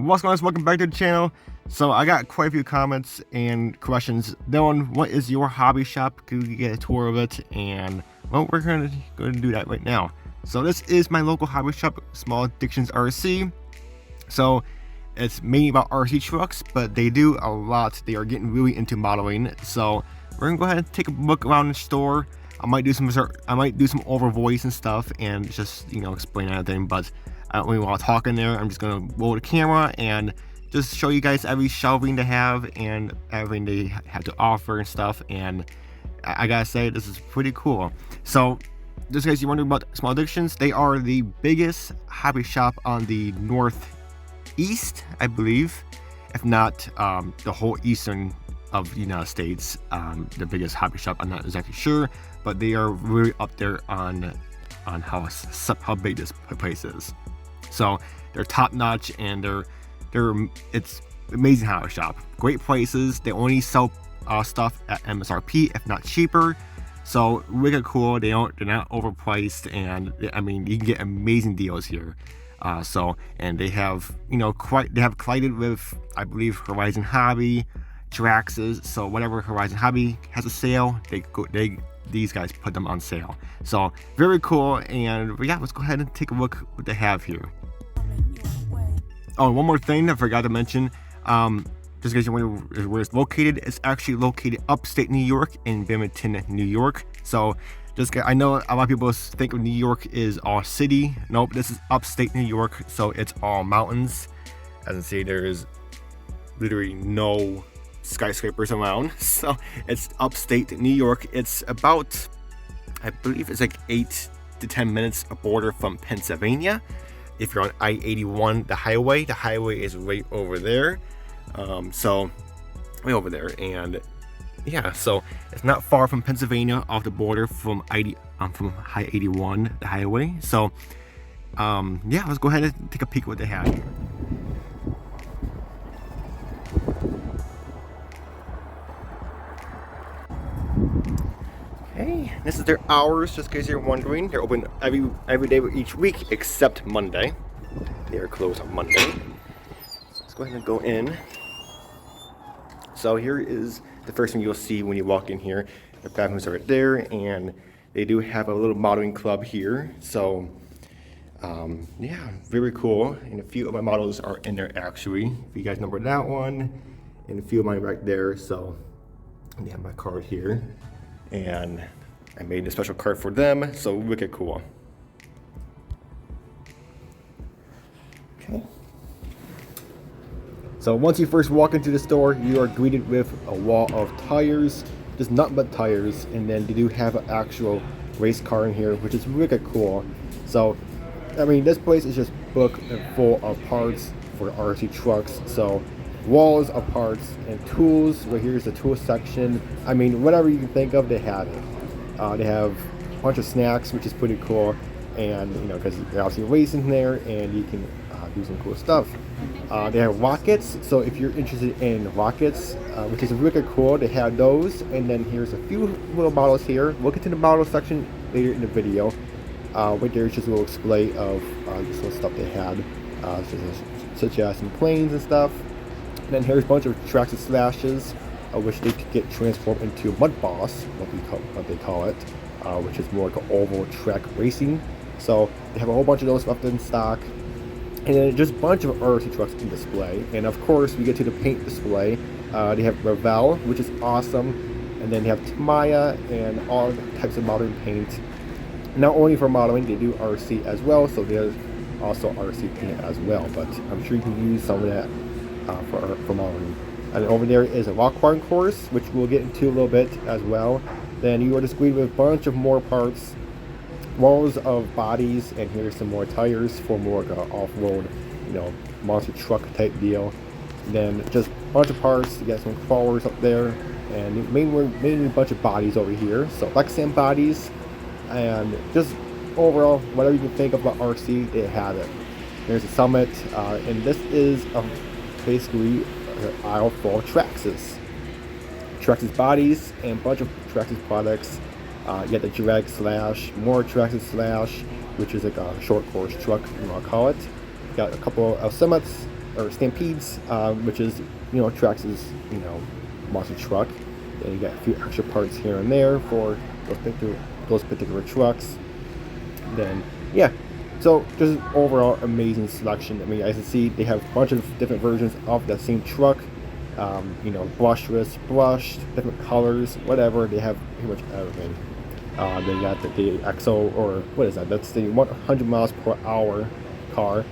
What's going on, guys? Welcome back to the channel. So I got quite a few comments and questions. Dylan, what is your hobby shop? Could we get a tour of it? And well, we're going to do that right now. So this is my local hobby shop, Small Addictions RC. So it's mainly about RC trucks, but they do a lot. They are getting really into modeling. So we're gonna go ahead and take a look around the store. I might do some over voice and stuff, and just explain everything. But I don't really want to talk in there. I'm just gonna roll the camera and just show you guys every shelving they have and everything they have to offer and stuff. And I gotta say, this is pretty cool. So just in case you're wondering about Small Addictions, they are the biggest hobby shop on the northeast, I believe, if not the whole eastern of the United States. The biggest hobby shop, I'm not exactly sure, but they are really up there on how big this place is. So they're top notch, and it's amazing hobby shop. Great prices. They only sell stuff at MSRP, if not cheaper. So really cool. They're not overpriced, and I mean, you can get amazing deals here. And they have collided with, I believe, Horizon Hobby, Drax's. So whatever Horizon Hobby has a sale, these guys put them on sale. So very cool. And yeah, let's go ahead and take a look what they have here. Oh, and one more thing I forgot to mention. Just in case you wonder where it's located, it's actually located upstate New York in Binghamton, New York. So I know a lot of people think of New York is all city. Nope, this is upstate New York, so it's all mountains. As you can see, there is literally no skyscrapers around. So it's upstate New York. It's about, I believe it's like 8 to 10 minutes a border from Pennsylvania. If you're on I-81, the highway is right over there. So way over there, and yeah, so it's not far from Pennsylvania, off the border from I-81, the highway. So yeah, let's go ahead and take a peek at what they have here. Okay, this is their hours, just in case you're wondering. They're open every day each week except Monday. They are closed on Monday. So let's go ahead and go in. So here is the first thing you'll see when you walk in here. The bathrooms are right there, and they do have a little modeling club here. So yeah, very cool. And a few of my models are in there actually. If you guys know about that one, and a few of mine right there. So they have my card here, and I made a special card for them. So wicked cool. Okay. So once you first walk into the store, you are greeted with a wall of tires, just nothing but tires, and then they do have an actual race car in here, which is really cool. So, I mean, this place is just booked and full of parts for RC trucks. So, walls of parts and tools. Right here's the tool section. I mean, whatever you can think of, they have it. They have a bunch of snacks, which is pretty cool, and because they're obviously racing there, and you can do some cool stuff. They have rockets, so if you're interested in rockets, which is really cool, they have those. And then here's a few little models here. We'll get to the model section later in the video. Right there's just a little display of some little stuff they had, such as some planes and stuff. And then here's a bunch of tracks and slashes, which they could get transformed into mud boss, what they call it, which is more like an oval track racing. So they have a whole bunch of those left in stock. And then just a bunch of RC trucks in display. And of course, we get to the paint display. They have Revell, which is awesome. And then they have Tamiya and all types of modeling paint. Not only for modeling, they do RC as well. So there's also RC paint as well. But I'm sure you can use some of that for modeling. And over there is a rock crawling course, which we'll get into a little bit as well. Then you are just greeted with a bunch of more parts. Walls of bodies, and here's some more tires for more off-road, monster truck type deal. And then just a bunch of parts. You got some crawlers up there, and mainly a bunch of bodies over here. So Lexan bodies, and just overall, whatever you can think about RC, they have it. There's a Summit, and this is basically an aisle full of Traxxas. Traxxas bodies and a bunch of Traxxas products. You got the drag slash, more Traxxas slash, which is like a short course truck, you want to call it. Got a couple of Summits, or Stampedes, which is, you know, Trax's, you know, monster truck. Then you got a few extra parts here and there for those particular trucks. Then yeah, so just overall amazing selection. I mean, as you see, they have a bunch of different versions of that same truck. You know, brushless, brushed, different colors, whatever. They have pretty much everything. They got the XO, or what is that? That's the 100 miles per hour car.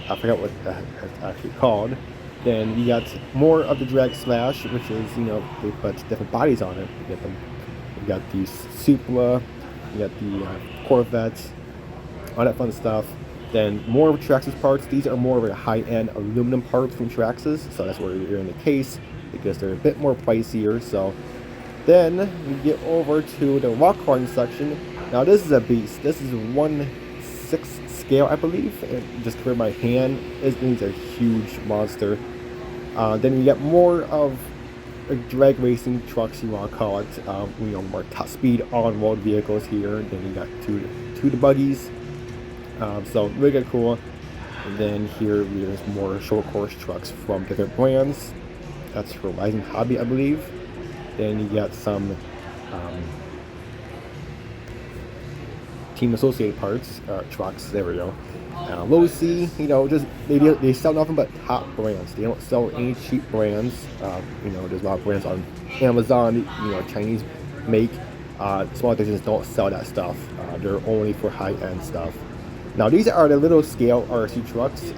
I forgot what that's actually called. Then you got more of the drag slash, which is, you know, they put different bodies on it. You got the Supra, you got the Corvette, all that fun stuff. Then more of Traxxas parts. These are more of a high-end aluminum parts from Traxxas, so that's where you're in the case, because they're a bit more pricier. So then we get over to the rock hard section. Now this is a beast. This is 1/6 scale, I believe. And just for my hand, this is a huge monster. Then you get more of drag racing trucks, you want to call it. You know, more top speed on-road vehicles here. Then you got two the buggies. So really good, cool. And then here there's more short course trucks from different brands. That's for Rising Hobby, I believe. Then you got some Team Associated parts, trucks. There we go. Low C, you know, just they sell nothing but top brands. They don't sell any cheap brands. You know, there's a lot of brands on Amazon, you know, Chinese make. Small divisions don't sell that stuff. They're only for high-end stuff. Now these are the little scale RC trucks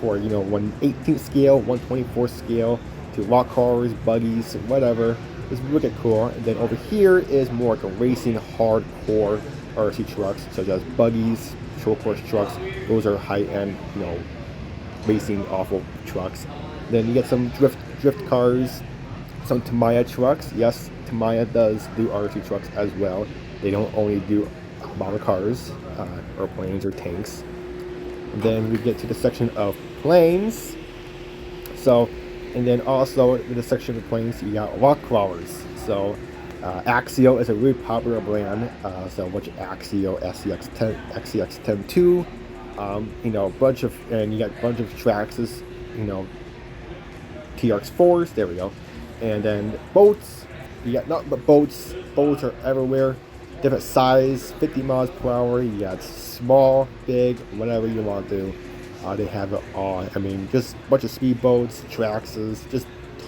for, you know, 1/18 scale, 1/24 scale, to rock cars, buggies, whatever. It's wicked cool. And then over here is more like a racing hardcore RC trucks, such as buggies, short course trucks. Those are high-end, you know, racing off-road trucks. Then you get some drift cars, some Tamiya trucks. Yes, Tamiya does do RC trucks as well. They don't only do model cars, airplanes, or tanks. And then we get to the section of planes. So, and then also in the section of planes, you got rock crawlers. So, Axio is a really popular brand. So, a bunch of Axio, SCX10, XCX10-2, you know, and you got a bunch of Traxxas, you know, TRX4s. There we go. And then boats. You got nothing but boats. Boats are everywhere. Different size, 50 miles per hour. You got small, big, whatever you want to do. They have it all. I mean, just a bunch of speedboats, Traxxas, just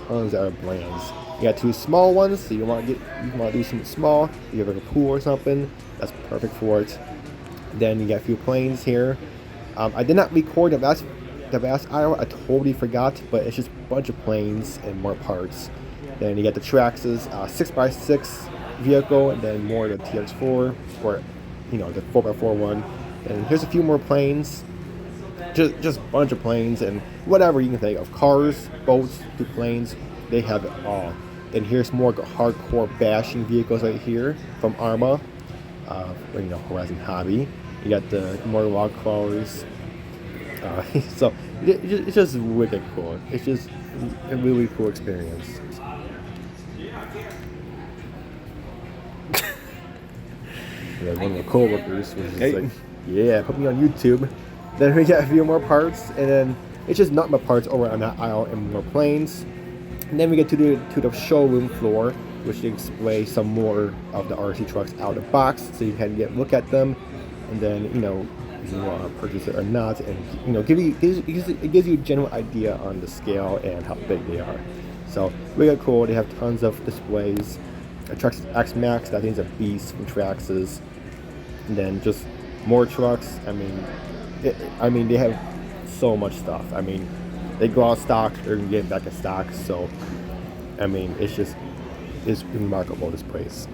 tons of brands. You got two small ones, so you want to do something small. You have like a pool or something. That's perfect for it. Then you got a few planes here. I did not record the vast aisle. I totally forgot, but it's just a bunch of planes and more parts. Then you got the Traxxas 6x6 vehicle, and then more of the TX4, or, you know, the 4x4 one. And here's a few more planes. Just a bunch of planes and whatever you can think of. Cars, boats, to planes, they have it all. Then here's more hardcore bashing vehicles right here from Arma, you know, Horizon Hobby. You got the more rock crawlers. So it's just wicked cool. It's just a really cool experience. Yeah, one of the co-workers was just like, yeah, put me on YouTube. Then we got a few more parts, and then it's just nothing but parts over on that aisle and more planes. And then we get to the showroom floor, which displays some more of the RC trucks out of the box, so you can look at them, and then, you know, if you want to purchase it or not, and, you know, it gives you a general idea on the scale and how big they are. So really cool. They have tons of displays. Trucks X Max, that thing's a beast from Traxxas. And then just more trucks. I mean, they have so much stuff. I mean, they go out of stock, they're gonna get back in stock. So, I mean, it's remarkable, this place.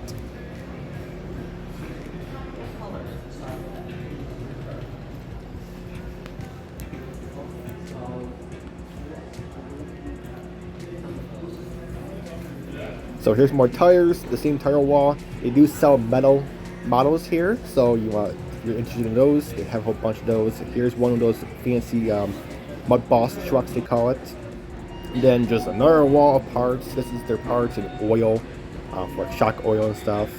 So here's more tires, the same tire wall. They do sell metal models here, so if you're interested in those, they have a whole bunch of those. Here's one of those fancy mud boss trucks, they call it. And then just another wall of parts. This is their parts and oil, for shock oil and stuff,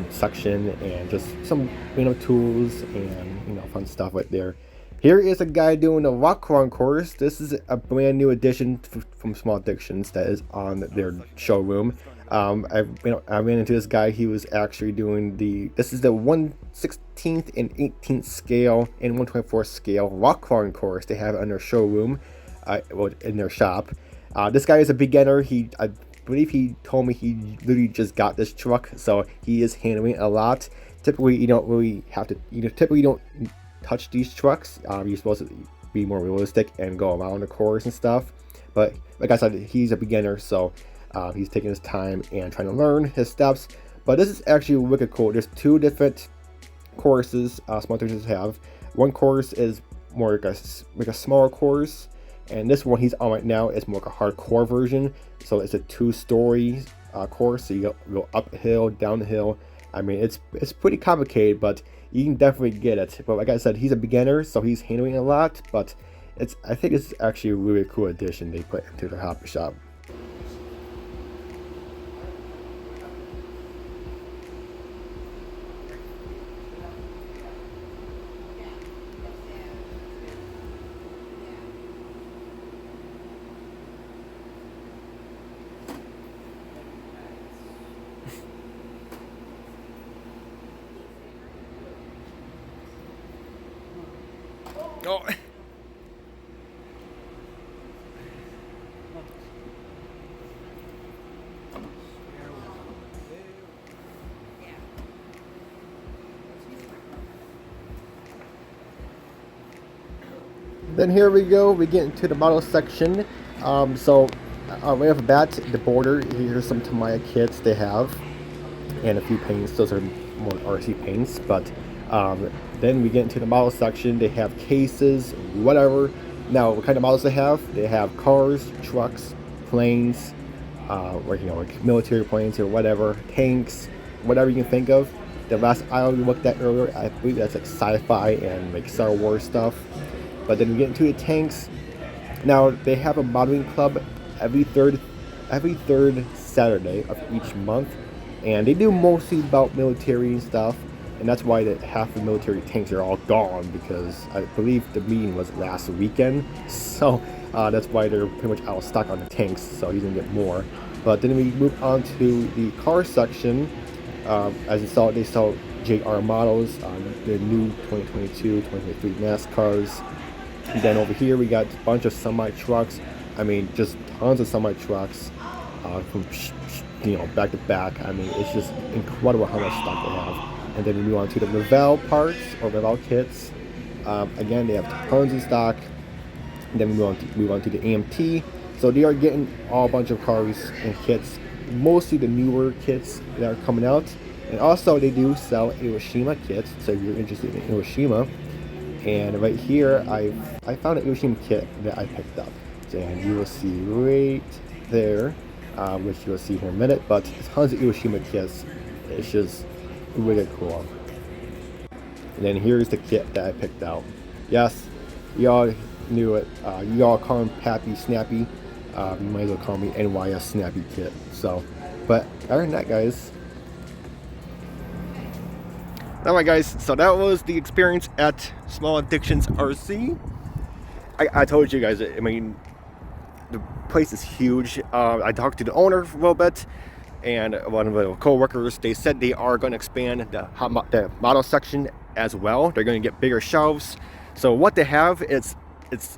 section, and just some, you know, tools and, you know, fun stuff right there. Here is a guy doing a rock crawling course. This is a brand new addition from Small Addictions that is on their showroom. I ran into this guy. He was actually doing this is the 1/16 and 18th scale and 1/24 scale rock crawling course. They have it on their showroom, well, in their shop. This guy is a beginner. I believe he told me he literally just got this truck, so he is handling it a lot. Typically, you don't really have to, typically you don't touch these trucks. You're supposed to be more realistic and go around the course and stuff. But like I said, he's a beginner, so he's taking his time and trying to learn his steps. But this is actually wicked cool. There's two different courses Small Addictions have. One course is more like a smaller course, and this one he's on right now is more like a hardcore version. So it's a 2-story course. So you go up a hill, down the hill. I mean, it's pretty complicated, but you can definitely get it. But like I said, he's a beginner, so he's handling a lot. But I think it's actually a really cool addition they put into the hobby shop. Oh. Then here we go, we get into the model section. So right off the bat, the border, here's some Tamiya kits they have, and a few paints. Those are more RC paints. But then we get into the model section. They have cases, whatever. Now, what kind of models they have? They have cars, trucks, planes, like military planes or whatever, tanks, whatever you can think of. The last aisle we looked at earlier, I believe that's like sci-fi and like Star Wars stuff. But then we get into the tanks. Now they have a modeling club every third Saturday of each month, and they do mostly about military and stuff. And that's why half the military tanks are all gone, because I believe the meeting was last weekend. So that's why they're pretty much out of stock on the tanks. So he's gonna get more. But then we move on to the car section. As you saw, they sell JR models on the new 2022, 2023 N.Y.S cars. And then over here we got a bunch of semi trucks. I mean, just tons of semi trucks from back to back. I mean, it's just incredible how much stock they have. And then we move on to the Revel parts or Revel kits. Again, they have tons of stock. And then we move on to the AMT. So they are getting a bunch of cars and kits, mostly the newer kits that are coming out. And also they do sell Hiroshima kits, so if you're interested in Hiroshima. And right here, I found an Hiroshima kit that I picked up, and you will see right there, which you will see here in a minute. But tons of Hiroshima kits. It's just really cool. And then here's the kit that I picked out. Yes, y'all knew it. Y'all call him Pappy Snappy. You might as well call me N.Y.S Snappy Kit. So, but other than that, guys. Alright guys, so that was the experience at Small Addictions RC. I told you guys, I mean, the place is huge. I talked to the owner for a little bit, and one of the co-workers, they said they are going to expand the model section as well. They're going to get bigger shelves. So what they have, it's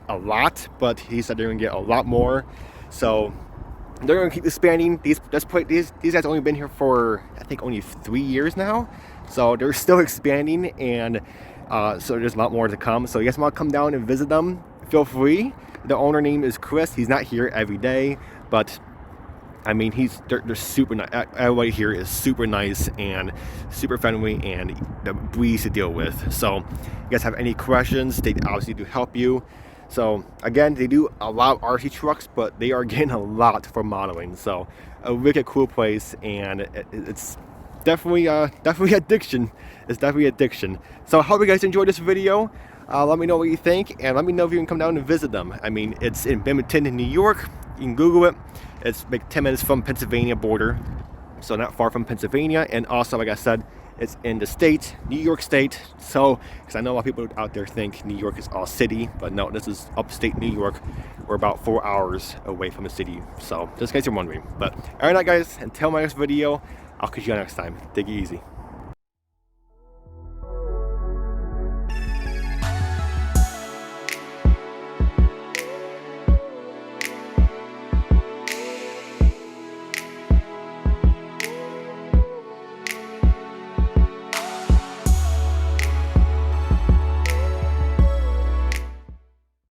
a lot, but he said they're going to get a lot more. So they're going to keep expanding. These guys only been here for, I think, only 3 years now. So they're still expanding, and so there's a lot more to come. So you guys want to come down and visit them, feel free. The owner name is Chris. He's not here every day, but I mean, they're super nice. Everybody here is super nice and super friendly and the breeze to deal with. So you guys have any questions, they obviously do help you. So again, they do a lot of RC trucks, but they are getting a lot for modeling. So a wicked cool place, and it's definitely addiction. It's definitely addiction. So I hope you guys enjoyed this video. Let me know what you think, and let me know if you can come down and visit them. I mean, it's in Binghamton in New York. You can Google it. It's like 10 minutes from Pennsylvania border, so not far from Pennsylvania. And also, like I said, It's in the state, New York State. So, because I know a lot of people out there think New York is all city, but no, this is upstate New York. We're about 4 hours away from the city. So, just in case you're wondering. But, alright guys, until my next video, I'll catch you next time. Take it easy.